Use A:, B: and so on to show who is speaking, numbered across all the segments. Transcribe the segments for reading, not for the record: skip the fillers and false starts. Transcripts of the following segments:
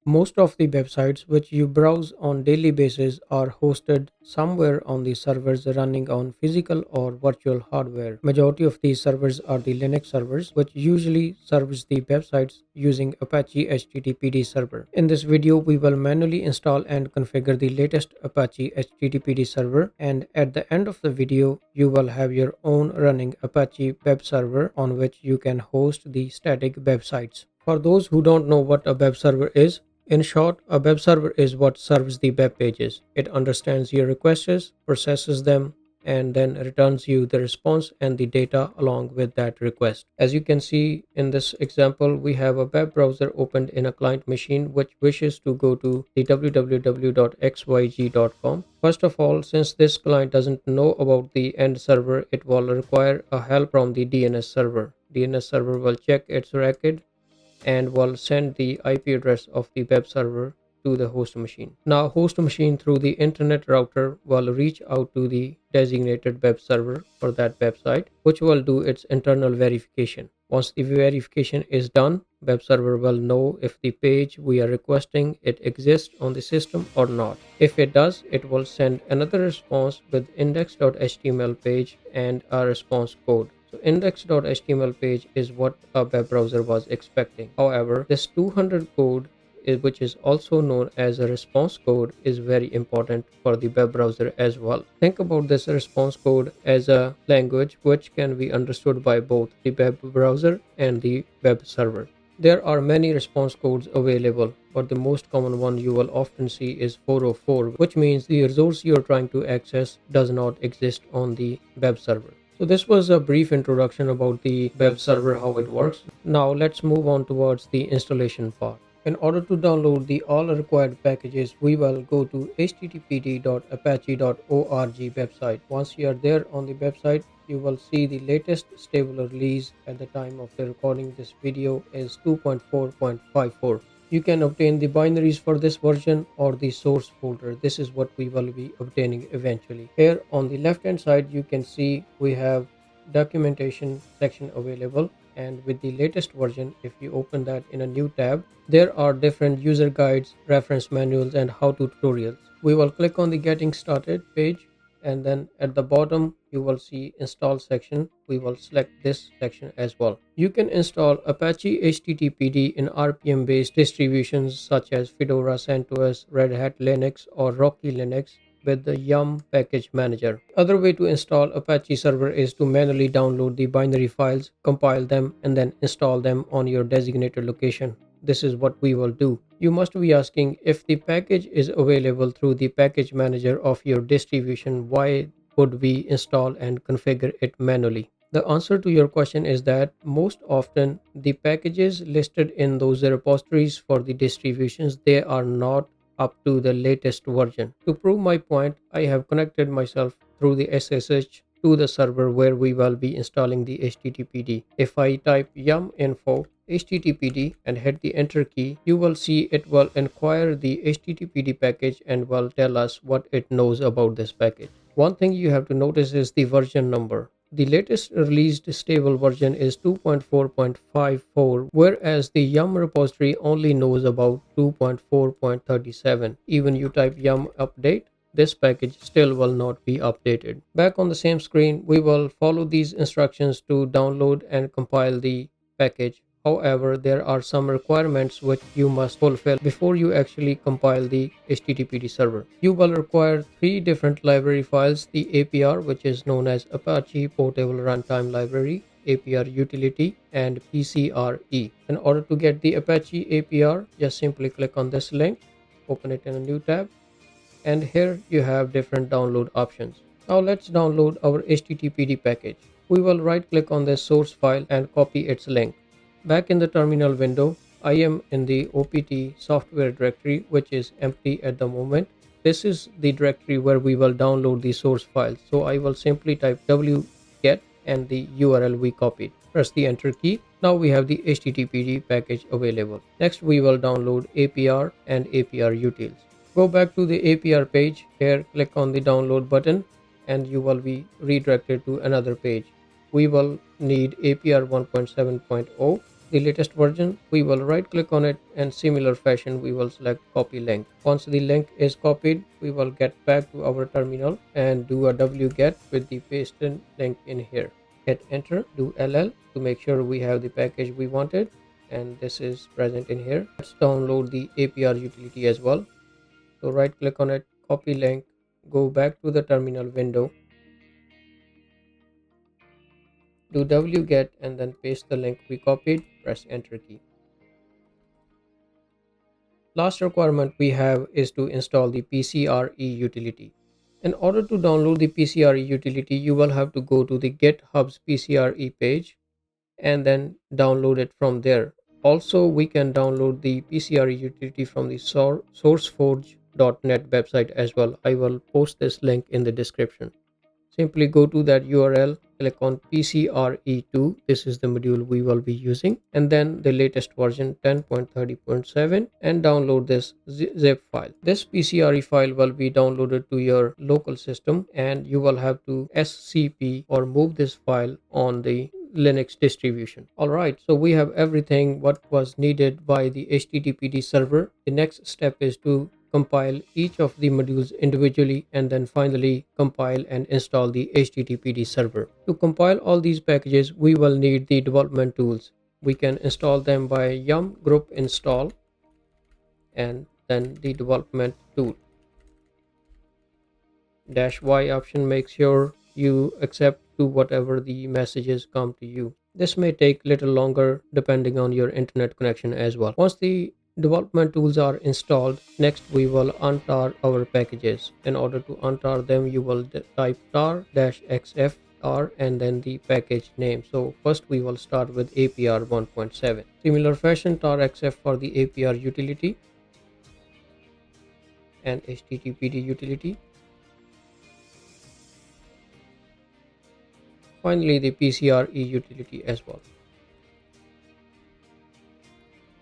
A: Most of the websites which you browse on daily basis are hosted somewhere on the servers running on physical or virtual hardware. Majority of these servers are the Linux servers which usually serves the websites using Apache HTTPD server. In this video we will manually install and configure the latest Apache HTTPD server, and at the end of the video you will have your own running Apache web server on which you can host the static websites. For those who don't know what a web server is, in short, a web server is what serves the web pages. It understands your requests, processes them, and then returns you the response and the data along with that request. As you can see in this example, we have a web browser opened in a client machine which wishes to go to the www.xyg.com. First of all, since this client doesn't know about the end server, it will require a help from the DNS server. DNS server will check its record and will send the IP address of the web server to the host machine. Now, host machine through the internet router will reach out to the designated web server for that website, which will do its internal verification. Once the verification is done, web server will know if the page we are requesting it exists on the system or not. If it does, it will send another response with index.html page and a response code. So index.html page is what a web browser was expecting. However, this 200 code which is also known as a response code is very important for the web browser as well. Think about this response code as a language which can be understood by both the web browser and the web server. There are many response codes available, but the most common one you will often see is 404, which means the resource you are trying to access does not exist on the web server. So this was a brief introduction about the web server, how it works. Now let's move on towards the installation part. In order to download the all required packages, we will go to httpd.apache.org website. Once you are there on the website, you will see the latest stable release at the time of the recording. This video is 2.4.54. You can obtain the binaries for this version or the source folder. This is what we will be obtaining eventually. Here on the left hand side you can see we have documentation section available, and with the latest version, if you open that in a new tab, there are different user guides, reference manuals, and how-to tutorials. We will click on the getting started page, and then at the bottom you will see install section. We will select this section as well. You can install Apache HTTPD in RPM based distributions such as Fedora, CentOS, Red Hat Linux, or Rocky Linux with the yum package manager. Other way to install Apache server is to manually download the binary files, compile them, and then install them on your designated location. This is what we will do. You must be asking, if the package is available through the package manager of your distribution, why would we install and configure it manually? The answer to your question is that most often the packages listed in those repositories for the distributions, they are not up to the latest version. To prove my point, I have connected myself through the SSH to the server where we will be installing the HTTPD. If I type yum info HTTPD and hit the enter key, you will see it will inquire the HTTPD package and will tell us what it knows about this package. One thing you have to notice is the version number. The latest released stable version is 2.4.54, whereas the yum repository only knows about 2.4.37. Even you type yum update, this package still will not be updated. Back on the same screen, we will follow these instructions to download and compile the package. However, there are some requirements which you must fulfill before you actually compile the HTTPD server. You will require three different library files: the APR, which is known as Apache Portable Runtime Library, APR Utility, and PCRE. In order to get the Apache APR, just simply click on this link, open it in a new tab, and here you have different download options. Now let's download our HTTPD package. We will right click on the source file and copy its link. Back in the terminal window, I am in the OPT software directory, which is empty at the moment. This is the directory where we will download the source file. So I will simply type wget and the URL we copied. Press the enter key. Now we have the HTTPD package available. Next we will download APR and APR utils. Go back to the APR page. Here click on the download button and you will be redirected to another page. We will need APR 1.7.0 the latest version, we will right click on it and similar fashion we will select copy link. Once the link is copied, we will get back to our terminal and do a wget with the pasted link in here. Hit enter, do ll to make sure we have the package we wanted, and this is present in here. Let's download the APR utility as well. So right click on it, copy link, go back to the terminal window, do wget and then paste the link we copied, press enter key. Last requirement we have is to install the PCRE utility. In order to download the PCRE utility, you will have to go to the GitHub's PCRE page and then download it from there. Also, we can download the PCRE utility from the sourceforge.net website as well. I will post this link in the description. Simply go to that URL, click on PCRE2. This is the module we will be using, and then the latest version 10.30.7, and download this zip file. This PCRE file will be downloaded to your local system, and you will have to SCP or move this file on the Linux distribution. Alright, so we have everything what was needed by the HTTPD server. The next step is to compile each of the modules individually, and then finally compile and install the HTTPD server. To compile all these packages, we will need the development tools. We can install them by yum group install and then the development tool. -y option makes sure you accept to whatever the messages come to you. This may take little longer depending on your internet connection as well. Once the development tools are installed, next we will untar our packages. In order to untar them, you will type tar-xf and then the package name. So first we will start with APR 1.7. Similar fashion, tar-xf for the APR utility and HTTPD utility. Finally, the PCRE utility as well.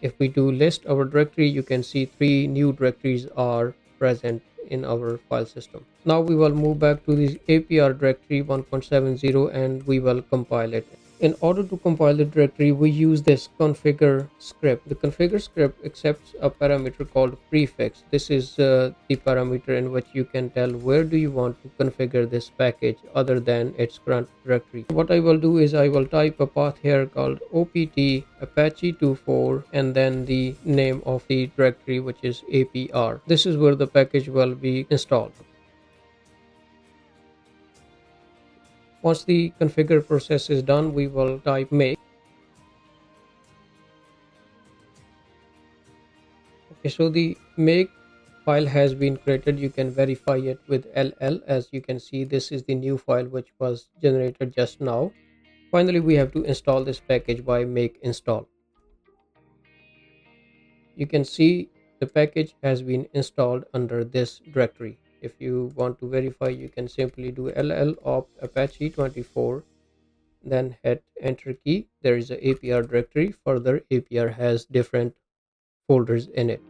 A: If we do list our directory, you can see 3 new directories are present in our file system. Now we will move back to the APR directory 1.70 and we will compile it. In order to compile the directory, we use this configure script. The configure script accepts a parameter called prefix. This is the parameter in which you can tell where do you want to configure this package other than its current directory. What I will do is I will type a path here called opt Apache 24 and then the name of the directory, which is APR. This is where the package will be installed. Once the configure process is done, we will type make. Okay, so the make file has been created. You can verify it with ll. As you can see, this is the new file which was generated just now. Finally, we have to install this package by make install. You can see the package has been installed under this directory. If you want to verify, you can simply do ll opt Apache 24, then hit enter key. There is a APR directory. Further, APR has different folders in it.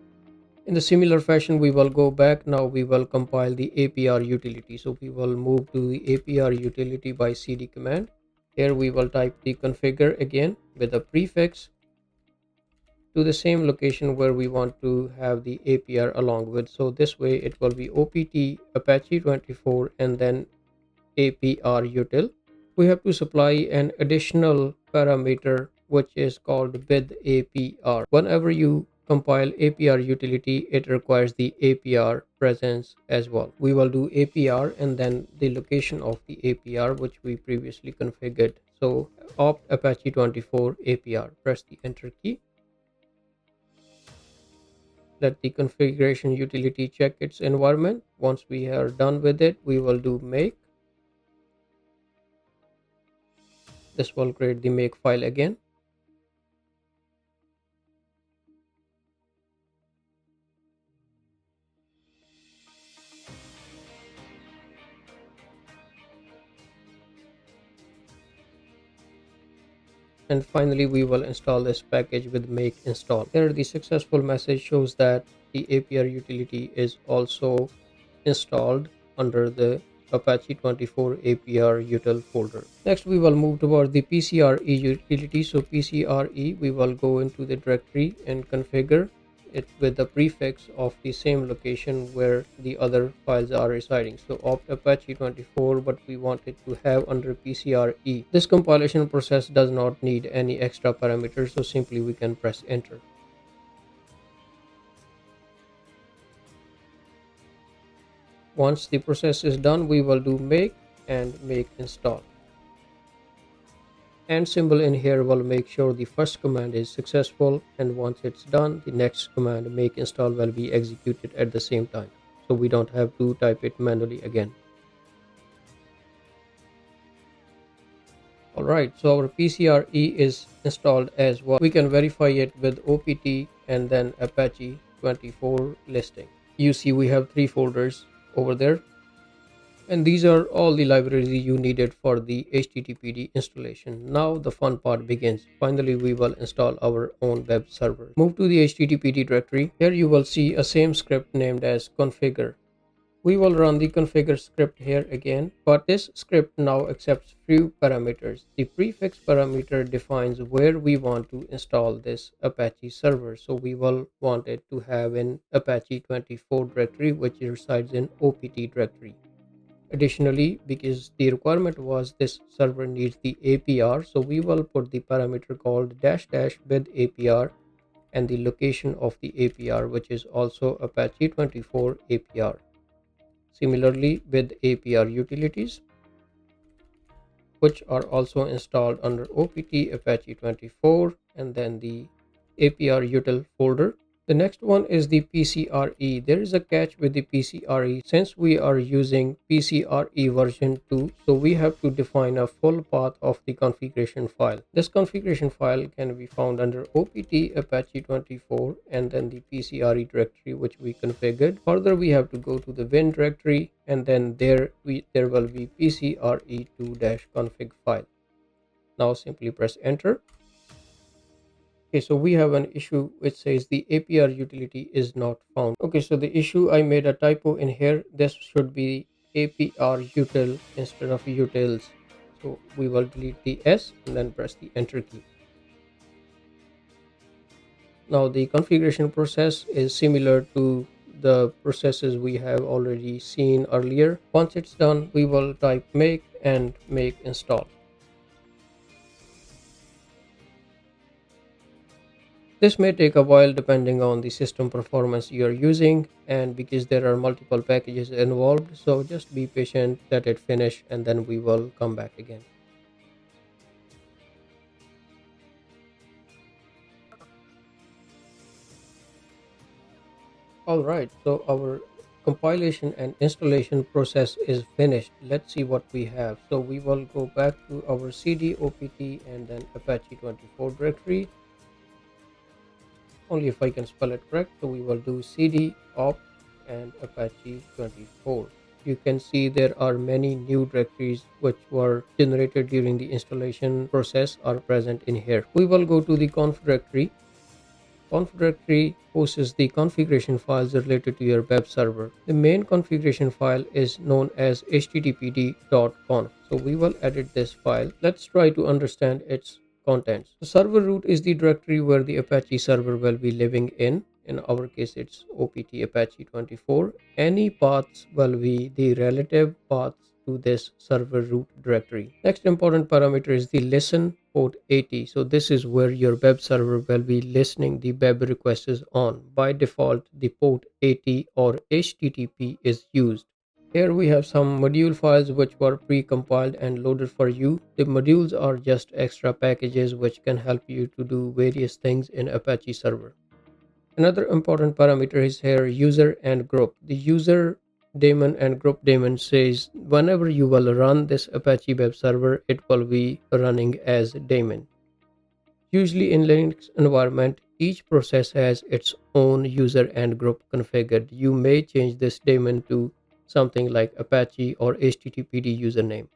A: In the similar fashion, we will go back. Now we will compile the APR utility. So we will move to the APR utility by cd command. Here we will type the configure again with a prefix to the same location where we want to have the APR along with. So this way it will be opt Apache 24 and then APR util. We have to supply an additional parameter which is called with APR. Whenever you compile APR utility, it requires the APR presence as well. We will do APR and then the location of the APR which we previously configured. So opt Apache 24 APR. Press the enter key. Let the configuration utility check its environment. Once we are done with it, we will do make. This will create the make file again. And finally, we will install this package with make install. Here, the successful message shows that the APR utility is also installed under the Apache 24 APR util folder. Next, we will move toward the PCRE utility. So PCRE, we will go into the directory and configure it with the prefix of the same location where the other files are residing. So opt Apache 24, but we want it to have under PCRE. This compilation process does not need any extra parameters, so simply we can press enter. Once the process is done, we will do make and make install. And symbol in here will make sure the first command is successful, and once it's done, the next command make install will be executed at the same time, so we don't have to type it manually again. Alright, so our PCRE is installed as well. We can verify it with OPT and then Apache 24 listing. You see we have 3 folders over there, and these are all the libraries you needed for the HTTPD installation. Now the fun part begins. Finally, we will install our own web server. Move to the HTTPD directory. Here you will see a same script named as configure. We will run the configure script here again, but this script now accepts few parameters. The prefix parameter defines where we want to install this Apache server. So we will want it to have an Apache 24 directory which resides in OPT directory. Additionally, because the requirement was this server needs the APR, so we will put the parameter called dash dash with APR and the location of the APR, which is also Apache 24 APR. Similarly, with APR utilities, which are also installed under OPT Apache 24 and then the APR util folder. The next one is the PCRE. There is a catch with the PCRE. Since we are using PCRE version 2, so we have to define a full path of the configuration file. This configuration file can be found under OPT Apache 24 and then the PCRE directory which we configured. Further, we have to go to the Win directory and then there will be PCRE2-config file. Now simply press enter. Okay, so we have an issue which says the APR utility is not found. Okay, so the issue, I made a typo in here. This should be APR util instead of utils. So we will delete the S and then press the enter key. Now the configuration process is similar to the processes we have already seen earlier. Once it's done, we will type make and make install. This may take a while depending on the system performance you are using and because there are multiple packages involved, so just be patient, let it finish and then we will come back again. Alright, so our compilation and installation process is finished. Let's see what we have. So we will go back to our CD, OPT and then Apache 24 directory. Only if I can spell it correct. So we will do cd opt and Apache 24. You can see there are many new directories which were generated during the installation process are present in here. We will go to the conf directory. Conf directory hosts the configuration files related to your web server. The main configuration file is known as httpd.conf. So we will edit this file. Let's try to understand its contents. The server root is the directory where the Apache server will be living in. In our case, it's OPT Apache 24. Any paths will be the relative paths to this server root directory. Next important parameter is the listen port 80. So this is where your web server will be listening the web request is on. By default, the port 80 or HTTP is used. Here we have some module files which were pre-compiled and loaded for you. The modules are just extra packages which can help you to do various things in Apache server. Another important parameter is here user and group. The user daemon and group daemon says whenever you will run this Apache web server, it will be running as daemon. Usually in Linux environment, each process has its own user and group configured. You may change this daemon to something like Apache or HTTPD username.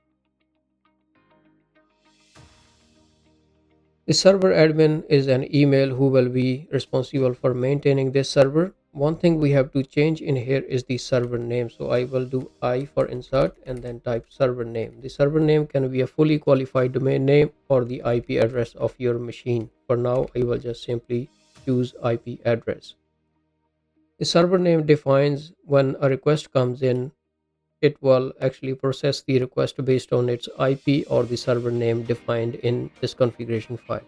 A: The server admin is an email who will be responsible for maintaining this server. One thing we have to change in here is the server name. So I will do I for insert and then type server name. The server name can be a fully qualified domain name or the IP address of your machine. For now, I will just simply choose IP address. The server name defines when a request comes in, it will actually process the request based on its IP or the server name defined in this configuration file.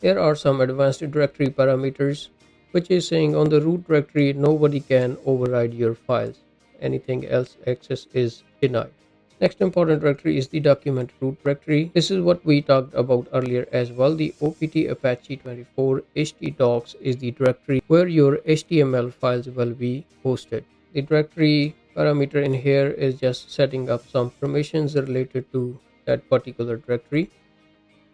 A: Here are some advanced directory parameters, which is saying on the root directory, nobody can override your files. Anything else access is denied. Next important directory is the document root directory. This is what we talked about earlier as well. The OPT Apache 24 htdocs is the directory where your HTML files will be hosted. The directory parameter in here is just setting up some permissions related to that particular directory.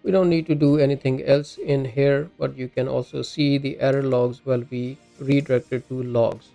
A: We don't need to do anything else in here, but you can also see the error logs will be redirected to logs.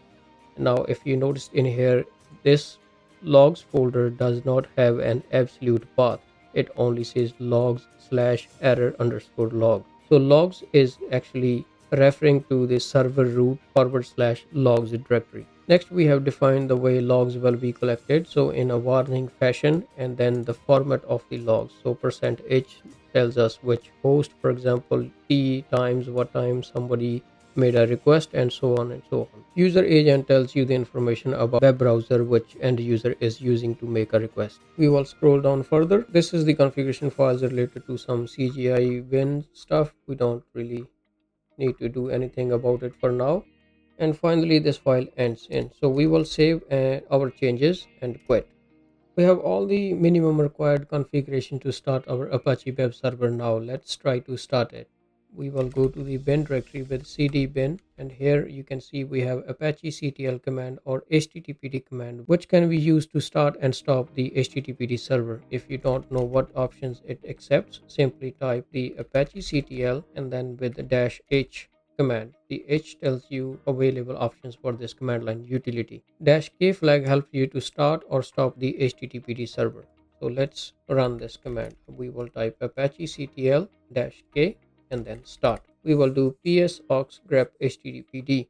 A: Now if you notice in here, this logs folder does not have an absolute path. It only says logs/error_log. So logs is actually referring to the server root /logs directory. Next, we have defined the way logs will be collected. So in a warning fashion, and then the format of the logs. So %h tells us which host, for example, t times what time somebody made a request, and so on and so on. User agent tells you the information about web browser which end user is using to make a request. We will scroll down further. This is the configuration files related to some CGI win stuff. We don't really need to do anything about it for now. And finally, this file ends in. So we will save our changes and quit. We have all the minimum required configuration to start our Apache web server now. Let's try to start it. We will go to the bin directory with cd bin, and here you can see we have Apache CTL command or HTTPD command, which can be used to start and stop the HTTPD server. If you don't know what options it accepts, simply type the Apache CTL and then with the -h command. The H tells you available options for this command line utility. -k flag helps you to start or stop the HTTPD server. So let's run this command. We will type Apache CTL -k and then start. We will do ps aux grep HTTPD.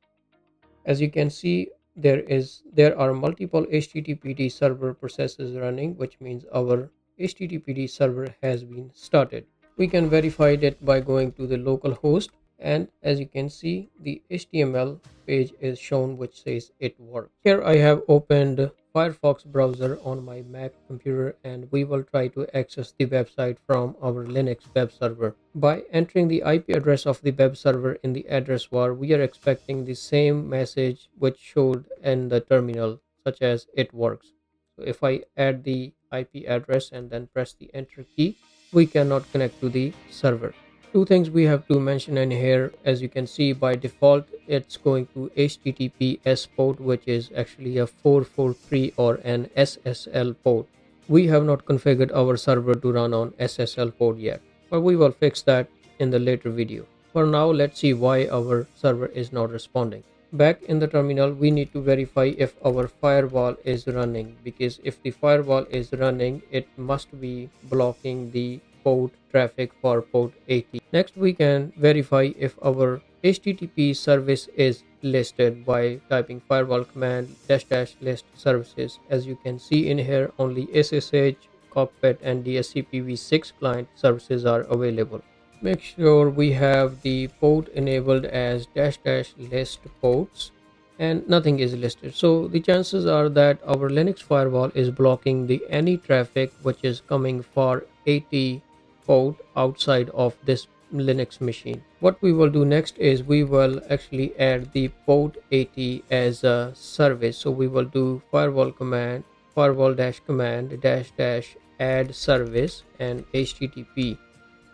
A: As you can see, there are multiple HTTPD server processes running, which means our HTTPD server has been started. We can verify it by going to the local host, and as you can see, the HTML page is shown which says it works. Here I have opened Firefox browser on my Mac computer, and we will try to access the website from our Linux web server. By entering the IP address of the web server in the address bar, we are expecting the same message which showed in the terminal, such as it works. So if I add the IP address and then press the enter key, we cannot connect to the server. Two things we have to mention in here. As you can see, by default it's going to HTTPS port, which is actually a 443 or an SSL port. We have not configured our server to run on SSL port yet, but we will fix that in the later video. For now, let's see why our server is not responding. Back in the terminal, we need to verify if our firewall is running, because if the firewall is running, it must be blocking the port traffic for port 80. Next, we can verify if our HTTP service is listed by typing firewall command --list services. As you can see in here, only SSH, Cockpit and DSCPv6 client services are available. Make sure we have the port enabled as --list ports and nothing is listed. So the chances are that our Linux firewall is blocking the any traffic which is coming for 80 port outside of this Linux machine. What we will do next is we will actually add the port 80 as a service. So we will do firewall command firewall-command --add service and HTTP.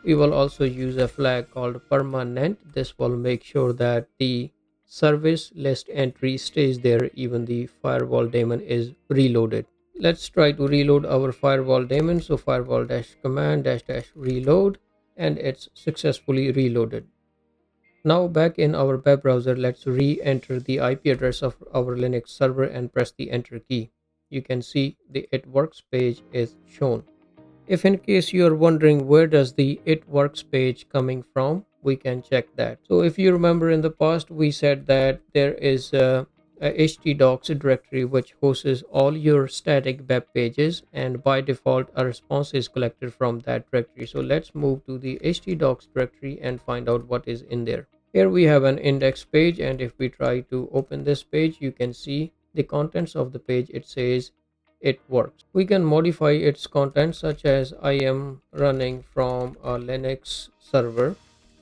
A: We will also use a flag called permanent. This will make sure that the service list entry stays there even the firewall daemon is reloaded. Let's try to reload our firewall daemon. So firewall-command --reload, and it's successfully reloaded. Now back in our web browser, let's re-enter the IP address of our Linux server and press the enter key. You can see the it works page is shown. If in case you are wondering where does the it works page coming from, we can check that. So if you remember, in the past we said that there is a htdocs directory which hosts all your static web pages, and by default a response is collected from that directory. So let's move to the htdocs directory and find out what is in there. Here we have an index page, and if we try to open this page, you can see the contents of the page. It says it works. We can modify its content, such as I am running from a Linux server,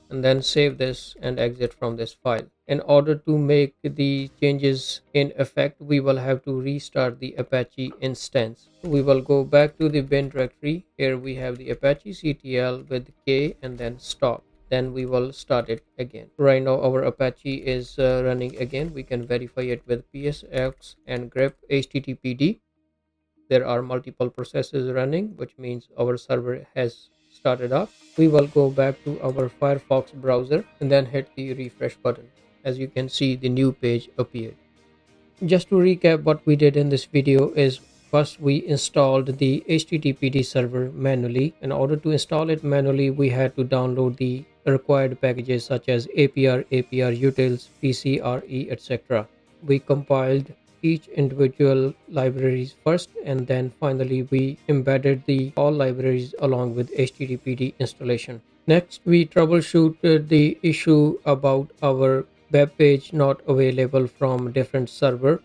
A: and then save this and exit from this file. In order to make the changes in effect, we will have to restart the Apache instance. We will go back to the bin directory. Here we have the Apache CTL with K and then stop. Then we will start it again. Right now our Apache is running again. We can verify it with psx and grep httpd. There are multiple processes running, which means our server has started up. We will go back to our Firefox browser and then hit the refresh button. As you can see, the new page appeared. Just to recap, what we did in this video is, first we installed the HTTPD server manually. In order to install it manually, we had to download the required packages such as APR, APR utils, PCRE, etc. We compiled each individual libraries first, and then finally we embedded the all libraries along with HTTPD installation. Next, we troubleshooted the issue about our web page not available from different server.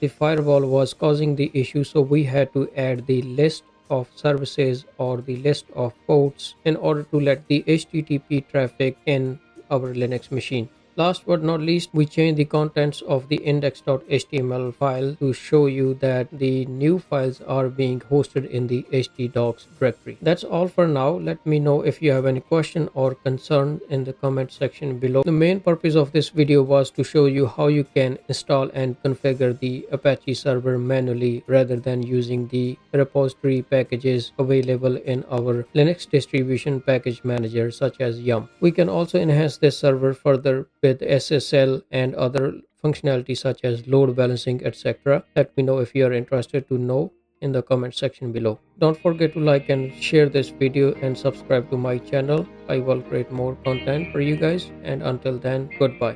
A: The firewall was causing the issue, so we had to add the list of services or the list of ports in order to let the HTTP traffic in our Linux machine. Last but not least, we changed the contents of the index.html file to show you that the new files are being hosted in the htdocs directory. That's all for now. Let me know if you have any question or concern in the comment section below. The main purpose of this video was to show you how you can install and configure the Apache server manually rather than using the repository packages available in our Linux distribution package manager such as Yum. We can also enhance this server further with SSL and other functionality such as load balancing, etc. Let me know if you are interested to know in the comment section below. Don't forget to like and share this video and subscribe to my channel. I will create more content for you guys, and until then, goodbye.